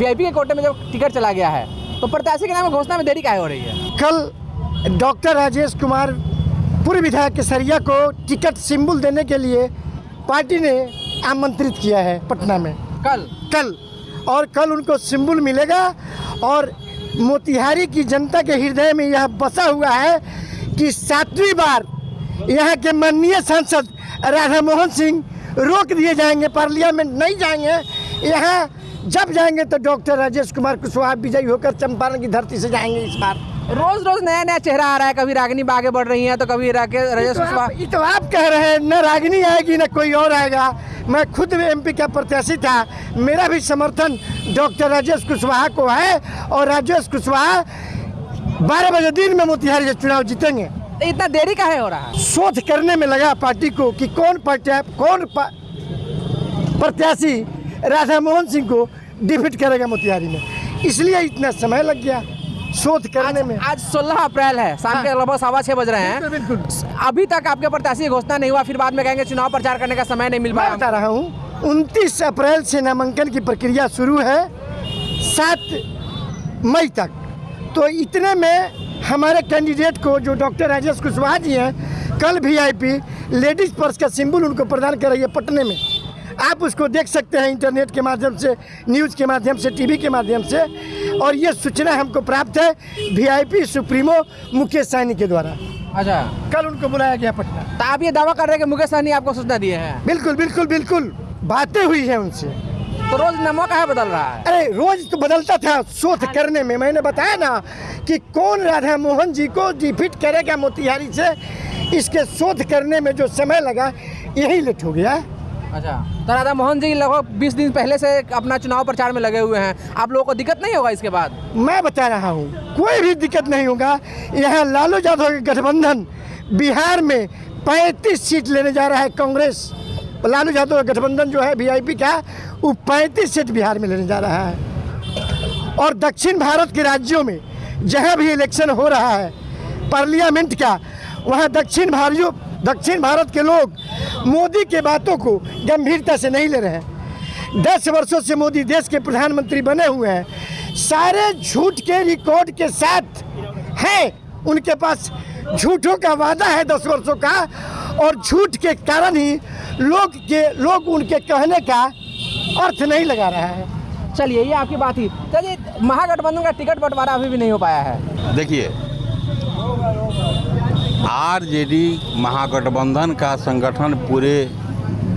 VIP के कोटे में जब टिकट चला गया है तो प्रत्याशी के नाम में घोषणा में देरी काहे हो रही है? कल डॉक्टर राजेश कुमार पूर्व विधायक केसरिया को टिकट सिंबल देने के लिए पार्टी ने आमंत्रित किया है पटना में कल और कल उनको सिंबल मिलेगा। और मोतिहारी की जनता के हृदय में यह बसा हुआ है कि 7वीं बार यहाँ के माननीय सांसद राधा मोहन सिंह रोक दिए जाएंगे, पार्लियामेंट नहीं जाएंगे। यहाँ जब जाएंगे तो डॉक्टर राजेश कुमार कुशवाहा विजयी होकर चंपारण की धरती से जाएंगे। इस बार रोज रोज नया नया चेहरा आ रहा है, कभी रागिनी आगे बढ़ रही है तो कभी राजेश कुशवाहा। ये तो आप कह रहे हैं, न रागिनी आएगी न कोई और आएगा। मैं खुद एमपी का प्रत्याशी था, मेरा भी समर्थन डॉक्टर राजेश कुशवाहा को है और राजेश कुशवाहा 12 बजे दिन में मोतिहारी से चुनाव जीतेंगे। इतना देरी काहे हो रहा है? शोध करने में लगा पार्टी को कि कौन प्रत्याशी राधा मोहन सिंह को डिफीट करेगा मोतिहारी में, इसलिए इतना समय लग गया शोध करने में। आज 16 अप्रैल है, शाम के लगभग 6:15 बज रहे हैं। बिल्कुल। अभी तक आपके प्रत्याशी की घोषणा नहीं हुआ, फिर बाद में कहेंगे चुनाव प्रचार करने का समय नहीं मिल पाया। बता रहा हूँ 29 अप्रैल से नामांकन की प्रक्रिया शुरू है 7 मई तक। तो इतने में हमारे कैंडिडेट को जो डॉक्टर राजेश कुशवाहा जी हैं, कल वीआईपी लेडीज पर्स का सिंबल उनको प्रदान कर रही है पटने में। आप उसको देख सकते हैं इंटरनेट के माध्यम से, न्यूज़ के माध्यम से, टीवी के माध्यम से। और ये सूचना हमको प्राप्त है वीआईपी सुप्रीमो मुकेश सहनी के द्वारा। अच्छा, कल उनको बुलाया गया पटना। तो आप ये दावा कर रहे हैं कि मुकेश सहनी आपको सूचना दिए हैं? बिल्कुल बिल्कुल बिल्कुल, बातें हुई है उनसे। तो रोज नमक काहे बदल रहा है? अरे रोज तो बदलता था शोध करने में। मैंने बताया ना कि कौन राधा मोहन जी को डिफीट करेगा मोतिहारी से, इसके शोध करने में जो समय लगा यही लेट हो गया। अच्छा, तो राधा मोहन जी लगभग 20 दिन पहले से अपना चुनाव प्रचार में लगे हुए हैं, आप लोगों को दिक्कत नहीं होगा इसके बाद? मैं बता रहा हूँ कोई भी दिक्कत नहीं होगा। यहाँ लालू यादव के गठबंधन बिहार में 35 सीट लेने जा रहा है। कांग्रेस लालू यादव का गठबंधन जो है वीआईपी का, वो 35 सीट बिहार में लेने जा रहा है। और दक्षिण भारत के राज्यों में जहाँ भी इलेक्शन हो रहा है पार्लियामेंट का, वहाँ दक्षिण भारत के लोग मोदी के बातों को गंभीरता से नहीं ले रहे हैं। 10 वर्षों से मोदी देश के प्रधानमंत्री बने हुए हैं, सारे झूठ के रिकॉर्ड के साथ हैं। उनके पास झूठों का वादा है 10 वर्षों का, और झूठ के कारण ही लोग उनके कहने का अर्थ नहीं लगा रहा है। चलिए, ये आपकी बात ही। चलिए, महागठबंधन का टिकट बंटवारा अभी भी नहीं हो पाया है। देखिए, आरजेडी महागठबंधन का संगठन पूरे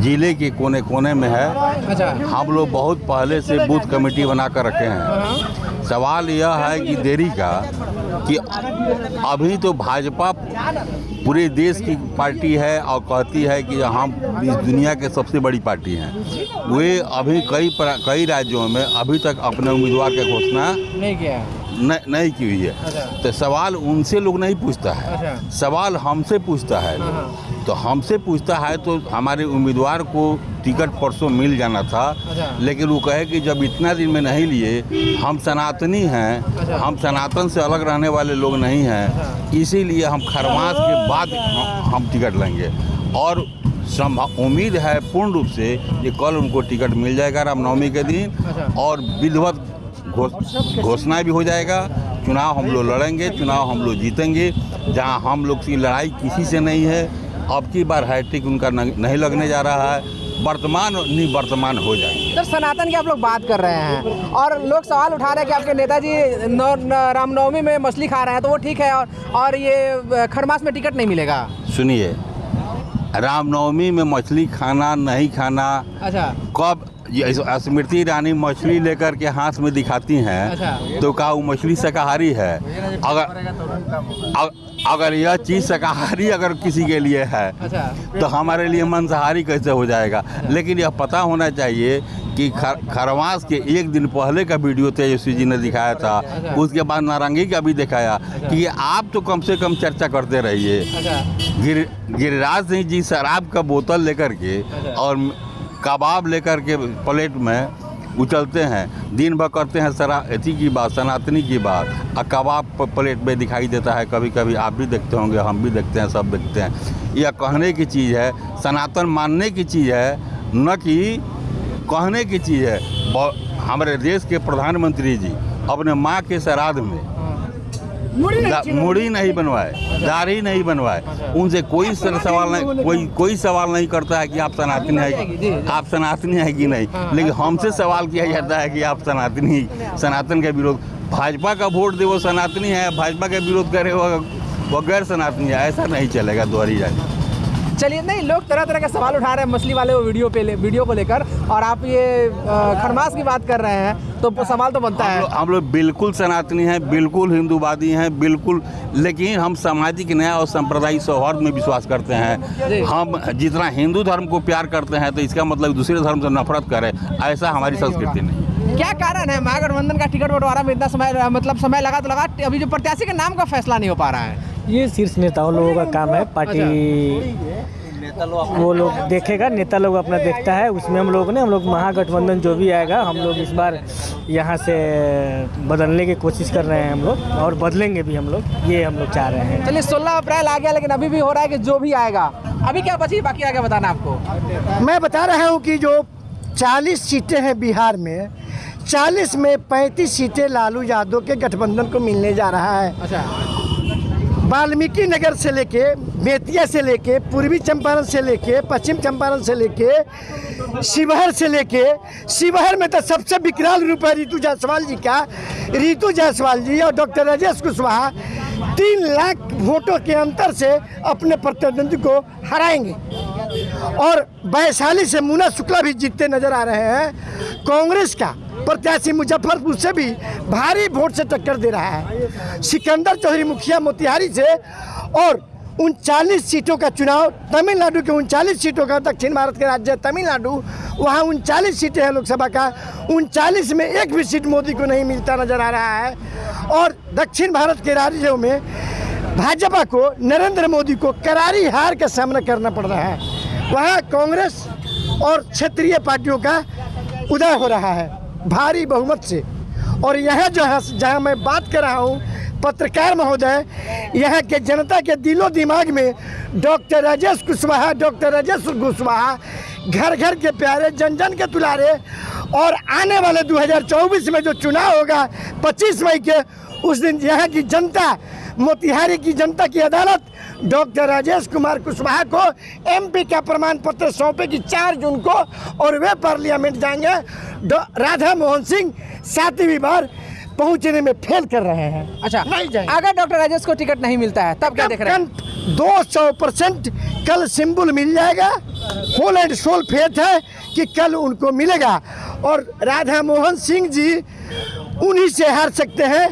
जिले के कोने कोने में है। अच्छा, हम लोग बहुत पहले से बूथ कमेटी बना कर रखे हैं। सवाल यह है कि देरी का कि अभी तो भाजपा पूरे देश की पार्टी है और कहती है कि हम इस दुनिया के सबसे बड़ी पार्टी हैं। वे अभी कई राज्यों में अभी तक अपने उम्मीदवार की घोषणा नहीं किया है। नहीं की हुई है। अच्छा। तो सवाल उनसे लोग नहीं पूछता है। अच्छा। सवाल हमसे पूछता है। तो हमसे पूछता है तो हमारे उम्मीदवार को टिकट परसों मिल जाना था। अच्छा। लेकिन वो कहे कि जब इतना दिन में नहीं लिए, हम सनातनी हैं। अच्छा। हम सनातन से अलग रहने वाले लोग नहीं हैं। अच्छा। इसीलिए हम खरमास के बाद हम टिकट लेंगे। और उम्मीद है पूर्ण रूप से कि कल उनको टिकट मिल जाएगा रामनवमी के दिन। अच्छा। और विधिवत घोषणा भी हो जाएगा। चुनाव हम लोग लड़ेंगे, चुनाव हम लोग जीतेंगे। जहां हम लोग की लड़ाई किसी से नहीं है। अब की बार हैट्रिक उनका नहीं लगने जा रहा है। वर्तमान हो जाएंगे। सर, सनातन की आप लोग बात कर रहे हैं और लोग सवाल उठा रहे हैं कि आपके नेताजी रामनवमी में मछली खा रहे हैं, तो वो ठीक है, और ये खरमास में टिकट नहीं मिलेगा। सुनिए, रामनवमी में मछली खाना नहीं खाना, अच्छा, कब स्मृति ईरानी मछली लेकर के हाथ में दिखाती हैं। अच्छा। तो क्या वो मछली शाकाहारी है? अगर यह चीज़ शाकाहारी अगर किसी के लिए है, अच्छा, तो हमारे लिए मांसाहारी कैसे हो जाएगा? लेकिन यह पता होना चाहिए कि खरमास के एक दिन पहले का वीडियो तेजस्वी जी ने दिखाया था। अच्छा। उसके बाद नारंगी का भी दिखाया। अच्छा। कि आप तो कम से कम चर्चा करते रहिए। अच्छा। गिरिराज सिंह जी शराब का बोतल लेकर के और कबाब लेकर के प्लेट में उछलते हैं, दिन भर करते हैं एथी की बात, सनातनी की बात, और कबाब प्लेट में दिखाई देता है। कभी कभी आप भी देखते होंगे, हम भी देखते हैं, सब देखते हैं। यह कहने की चीज़ है, सनातन मानने की चीज़ है, न कि कहने की चीज़ है। हमारे देश के प्रधानमंत्री जी अपने माँ के श्राद्ध में मुड़ी नहीं बनवाए, दाढ़ी नहीं बनवाए, उनसे कोई सवाल नहीं, कोई सवाल नहीं करता है कि आप सनातनी है, आप सनातनी है कि नहीं, लेकिन हमसे सवाल किया जाता है कि आप सनातनी, सनातन का विरोध, भाजपा का वोट दे वो सनातनी है, भाजपा का विरोध करे वो गैर सनातनी है, ऐसा नहीं चलेगा दोहरी जानी। चलिए, नहीं, लोग तरह तरह के सवाल उठा रहे हैं मछली वाले वो वीडियो को लेकर, और आप ये खरमास की बात कर रहे हैं, तो सवाल तो बनता है। हम लोग बिल्कुल सनातनी हैं, बिल्कुल हिंदूवादी हैं, बिल्कुल, लेकिन हम सामाजिक न्याय और सांप्रदायिक सौहार्द में विश्वास करते हैं। हम जितना हिंदू धर्म को प्यार करते हैं तो इसका मतलब दूसरे धर्म से नफरत करें, ऐसा हमारी संस्कृति नहीं। क्या कारण है महागठबंधन का टिकट बंटवारा में इतना समय लगा तो लगा, अभी जो प्रत्याशी के नाम का फैसला नहीं हो पा रहा है? ये शीर्ष नेताओं लोगों का काम है, पार्टी वो लोग देखेगा, नेता लोग अपना देखता है, उसमें हम लोग महागठबंधन जो भी आएगा, हम लोग इस बार यहाँ से बदलने की कोशिश कर रहे हैं हम लोग, और बदलेंगे भी हम लोग, ये हम लोग चाह रहे हैं। चलिए, 16 अप्रैल आ गया, लेकिन अभी भी हो रहा है कि जो भी आएगा, अभी क्या बची बाकी आगे बताना आपको। मैं बता रहा हूँ कि जो 40 सीटें हैं बिहार में, 40 में 35 सीटें लालू यादव के गठबंधन को मिलने जा रहा है। अच्छा, वाल्मीकि नगर से लेके, बेतिया से लेके, पूर्वी चंपारण से लेके, पश्चिम चंपारण से लेके, शिवहर से लेके, शिवहर में तो सबसे विकराल रूप है रितु जायसवाल जी का। रितु जायसवाल जी और डॉक्टर राजेश कुशवाहा 3 लाख वोटों के अंतर से अपने प्रतिद्वंदी को हराएंगे, और वैशाली से मुन्ना शुक्ला भी जीतते नजर आ रहे हैं। कांग्रेस का प्रत्याशी मुजफ्फरपुर से भी भारी वोट से टक्कर दे रहा है। सिकंदर चौधरी मुखिया मोतिहारी से, और 39 सीटों का चुनाव तमिलनाडु के 39 सीटों का, दक्षिण भारत के राज्य तमिलनाडु, वहाँ 39 सीटें हैं लोकसभा का, 39 में एक भी सीट मोदी को नहीं मिलता नजर आ रहा है। और दक्षिण भारत के राज्यों में भाजपा को, नरेंद्र मोदी को करारी हार का सामना करना पड़ रहा है। वहाँ कांग्रेस और क्षेत्रीय पार्टियों का उदय हो रहा है भारी बहुमत से। और यहाँ जहाँ मैं बात कर रहा हूँ, पत्रकार महोदय, यहाँ के जनता के दिलो दिमाग में डॉक्टर राजेश कुशवाहा घर घर के प्यारे, जन जन के दुलारे, और आने वाले 2024 में जो चुनाव होगा 25 मई के, उस दिन यहाँ की जनता, मोतिहारी की जनता की अदालत डॉक्टर राजेश कुमार कुशवाहा को एमपी का प्रमाण पत्र सौंपेगी 4 जून को, और वे पार्लियामेंट जाएंगे। राधा मोहन सिंह 7वीं बार पहुंचने में फेल कर रहे हैं। अच्छा, नहीं जाएंगे। अगर डॉक्टर राजेश को टिकट नहीं मिलता है तब क्या देख रहे हैं? 200% कल सिंबल मिल जाएगा, होल एंड सोल फेथ है कि कल उनको मिलेगा, और राधा मोहन सिंह जी उन्हीं से हार सकते हैं,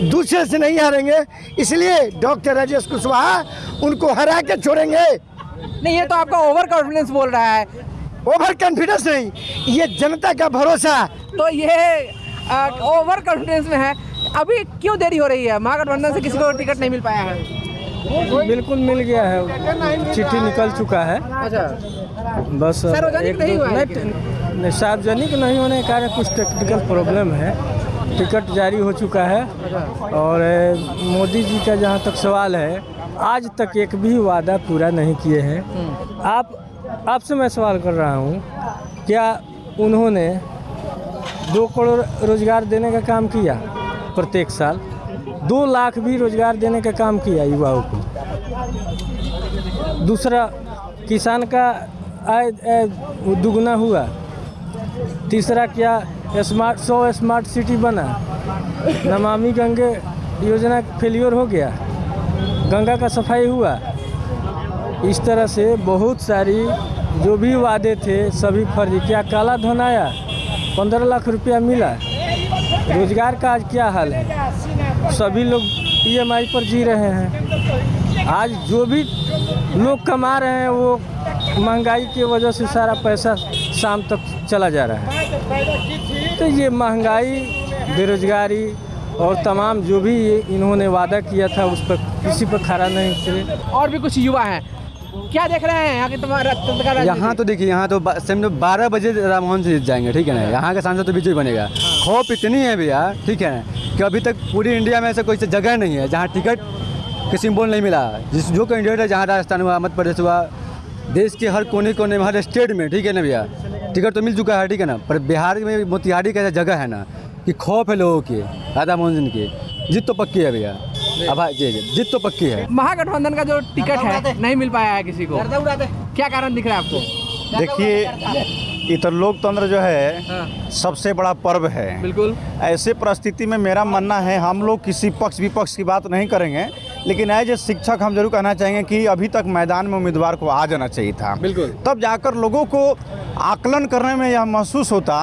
दूसरे से नहीं हारेंगे। इसलिए डॉक्टर राजेश कुशवाहा उनको हरा के छोड़ेंगे। नहीं, ये तो आपका ओवर कॉन्फिडेंस बोल रहा है। ओवर कॉन्फिडेंस नहीं, ये जनता का भरोसा। तो ये ओवर कॉन्फिडेंस में है। अभी क्यों देरी हो रही है? महागठबंधन से किसी को टिकट नहीं मिल पाया है? बिल्कुल मिल गया है, चिट्ठी निकल चुका है। अच्छा, बस सार्वजनिक नहीं हुआ है? नहीं, सार्वजनिक नहीं होने के कारण कुछ टेक्निकल प्रॉब्लम है। टिकट जारी हो चुका है, और मोदी जी का जहाँ तक सवाल है, आज तक एक भी वादा पूरा नहीं किए हैं। आपसे मैं सवाल कर रहा हूँ, क्या उन्होंने 2 करोड़ रोजगार देने का काम किया प्रत्येक साल? 2 लाख भी रोजगार देने का काम किया युवाओं को। दूसरा, किसान का आय दुगना हुआ। तीसरा, क्या 100 स्मार्ट सिटी बना? नमामि गंगे योजना फेलियर हो गया, गंगा का सफाई हुआ। इस तरह से बहुत सारी जो भी वादे थे सभी फर्जी। क्या काला धन आया? 15 लाख रुपया मिला। रोजगार का आज क्या हाल है? सभी लोग EMI पर जी रहे हैं। आज जो भी लोग कमा रहे हैं वो महंगाई की वजह से सारा पैसा शाम तक चला जा रहा है। तो ये महंगाई, बेरोजगारी और तमाम जो भी इन्होंने वादा किया था उस पर किसी पर खरा नहीं उतरे। और भी कुछ युवा हैं, क्या देख रहे हैं यहाँ के तुम्हारा? यहाँ तो देखिए, यहाँ तो समझो 12 बजे राममोहन से जाएंगे, ठीक है ना। यहाँ का सांसद तो बीजेपी बनेगा। खौफ इतनी है भैया, ठीक है ना, कि अभी तक पूरी इंडिया में ऐसा कोई जगह नहीं है जहाँ टिकट के सिंबल नहीं मिला। जो कैंडिडेट है, जहाँ राजस्थान हुआ, मध्य प्रदेश हुआ, देश के हर कोने कोने में, हर स्टेट में, ठीक है ना भैया, टिकट तो मिल चुका है, ठीक है ना, पर बिहार में मोतिहारी का ऐसा जगह है ना कि खौफ है लोगों के, राधा मोहन सिंह की जीत तो पक्की है भैया। अब जी जीत तो पक्की है। महागठबंधन का जो टिकट है नहीं मिल पाया है किसी को, क्या कारण दिख रहा है आपको? देखिए, इधर लोकतंत्र जो है सबसे बड़ा पर्व है। बिल्कुल। ऐसे परिस्थिति में मेरा मानना है, हम लोग किसी पक्ष विपक्ष की बात नहीं करेंगे, लेकिन एज ए शिक्षक हम जरूर कहना चाहेंगे कि अभी तक मैदान में उम्मीदवार को आ जाना चाहिए था। बिल्कुल। तब जाकर लोगों को आकलन करने में यह महसूस होता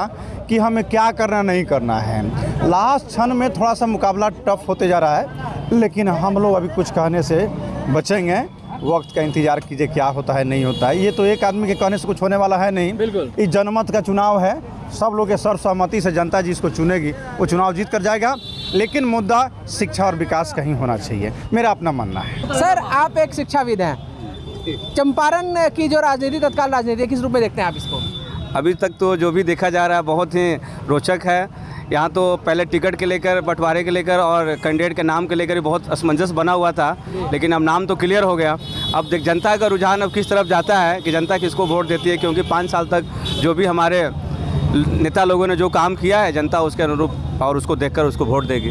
कि हमें क्या करना नहीं करना है। लास्ट क्षण में थोड़ा सा मुकाबला टफ होते जा रहा है, लेकिन हम लोग अभी कुछ कहने से बचेंगे। वक्त का इंतजार कीजिए क्या होता है नहीं होता है। ये तो एक आदमी के कहने से कुछ होने वाला है नहीं। बिल्कुल। इस जनमत का चुनाव है, सब लोग के सर्वसहमति से जनता जिसको चुनेगी वो चुनाव जीत कर जाएगा, लेकिन मुद्दा शिक्षा और विकास का ही होना चाहिए, मेरा अपना मानना है। सर, आप एक शिक्षाविद हैं, चंपारण की जो राजनीति, तत्काल राजनीति, किस रूप में देखते हैं आप इसको? अभी तक तो जो भी देखा जा रहा है बहुत ही रोचक है। यहाँ तो पहले टिकट के लेकर, बंटवारे के लेकर और कैंडिडेट के नाम के लेकर ही बहुत असमंजस बना हुआ था, लेकिन अब नाम तो क्लियर हो गया। अब देख जनता का रुझान अब किस तरफ जाता है कि जनता किसको वोट देती है, क्योंकि 5 साल तक जो भी हमारे नेता लोगों ने जो काम किया है, जनता उसके अनुरूप और उसको देखकर उसको वोट देगी।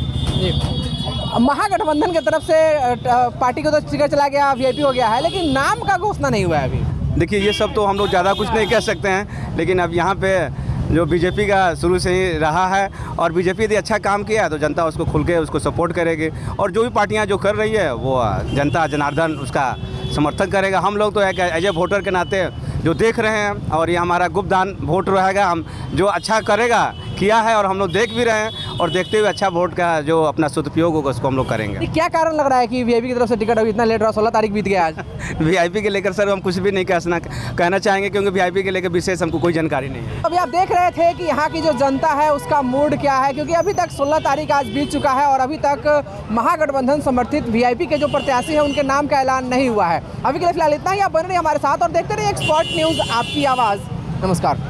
महागठबंधन की तरफ से पार्टी को तो टिकट चला गया, वीआईपी हो गया है, लेकिन नाम का घोषणा नहीं हुआ है अभी। देखिए, ये सब तो हम लोग ज़्यादा कुछ नहीं कह सकते हैं, लेकिन अब यहाँ पे जो बीजेपी का शुरू से ही रहा है, और बीजेपी यदि अच्छा काम किया है तो जनता उसको खुल के उसको सपोर्ट करेगी, और जो भी पार्टियां जो कर रही है वो जनता जनार्दन उसका समर्थन करेगा। हम लोग तो एक एज ए वोटर के नाते जो देख रहे हैं, और ये हमारा गुप्तदान वोट रहेगा, हम जो अच्छा करेगा किया है और हम लोग देख भी रहे हैं, और देखते हुए अच्छा वोट का जो अपना सदुपयोग होगा उसको हम लोग करेंगे। क्या कारण लग रहा है कि वीआईपी की तरफ से टिकट अभी इतना लेट रहा? 16 तारीख बीत गया आज। वीआईपी के लेकर सर हम कुछ भी नहीं कहना चाहेंगे, क्योंकि वीआईपी के लेकर विशेष हमको कोई जानकारी नहीं है। अभी आप देख रहे थे कि यहाँ की जो जनता है उसका मूड क्या है, क्योंकि अभी तक 16 तारीख आज बीत चुका है और अभी तक महागठबंधन समर्थित वीआईपी के जो प्रत्याशी हैं उनके नाम का ऐलान नहीं हुआ है। अभी के लिए फिलहाल इतना ही। आप बने रहिए हमारे साथ और देखते रहिए एक्सपर्ट न्यूज़, आपकी आवाज़। नमस्कार।